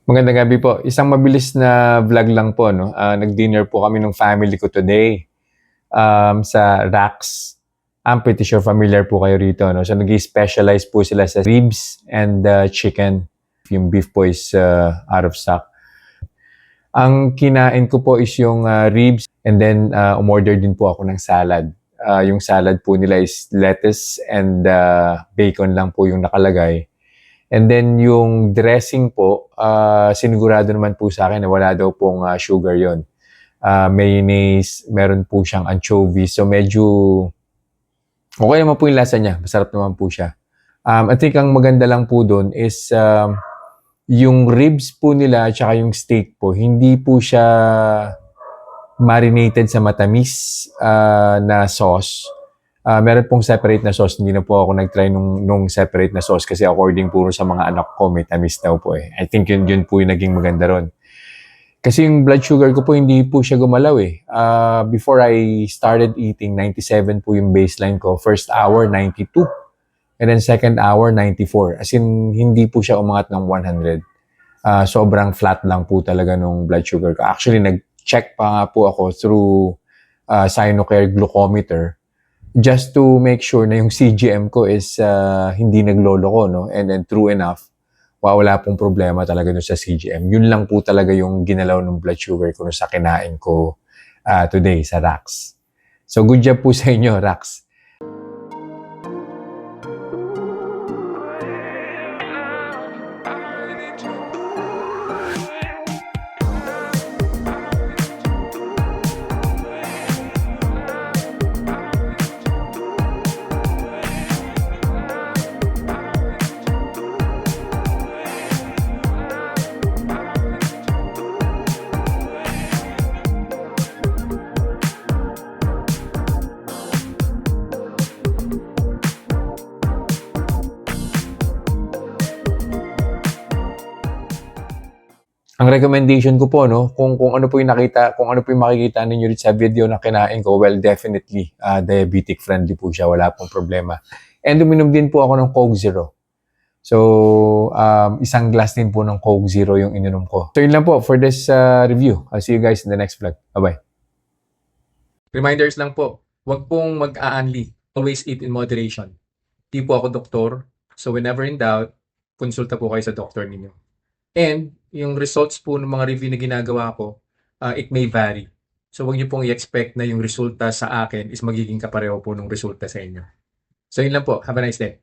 Magandang gabi po. Isang mabilis na vlog lang po, no? Nag-dinner po kami ng family ko today sa Rax. I'm pretty sure familiar po kayo rito, no? So nag-specialize po sila sa ribs and chicken. Yung beef po is out of stock. Ang kinain ko po is yung ribs and then umorder din po ako ng salad. Yung salad po nila is lettuce and bacon lang po yung nakalagay. And then yung dressing po, sinigurado naman po sa akin na wala daw pong sugar yon. Mayonnaise, meron po siyang anchovies. So medyo okay naman po yung lasa niya. Masarap naman po siya. I think ang maganda lang po doon is yung ribs po nila at saka yung steak po, hindi po siya marinated sa matamis na sauce. Meron pong separate na sauce. Hindi na po ako nag-try nung separate na sauce kasi according po sa mga anak ko, may tamis daw po eh. I think yun po yung naging maganda ron. Kasi yung blood sugar ko po, hindi po siya gumalaw eh. Before I started eating, 97 po yung baseline ko. First hour, 92. And then second hour, 94. As in, hindi po siya umangat ng 100. Sobrang flat lang po talaga nung blood sugar ko. Actually, nag-check pa nga po ako through Sinocare glucometer just to make sure na yung CGM ko is hindi nagloloko, no? And then true enough, wala pong problema talaga dun sa CGM. Yun lang po talaga yung ginalaw ng blood sugar ko sa kinain ko today sa Rax. So good job po sa inyo, Rax. Ang recommendation ko po, no, kung ano po yung nakita, kung ano po yung makikita ninyo rin sa video na kinain ko, well, definitely, diabetic friendly po siya. Wala pong problema. And uminom din po ako ng Coke Zero. So, isang glass din po ng Coke Zero yung ininom ko. So, yun lang po for this review. I'll see you guys in the next vlog. Bye-bye. Reminders lang po, huwag pong mag-aanli. Always eat in moderation. Di po ako doktor. So, whenever in doubt, konsulta po kayo sa doktor ninyo. And yung results po ng mga review na ginagawa ko, it may vary. So huwag niyo pong i-expect na yung resulta sa akin is magiging kapareho po ng resulta sa inyo. So yun lang po. Have a nice day.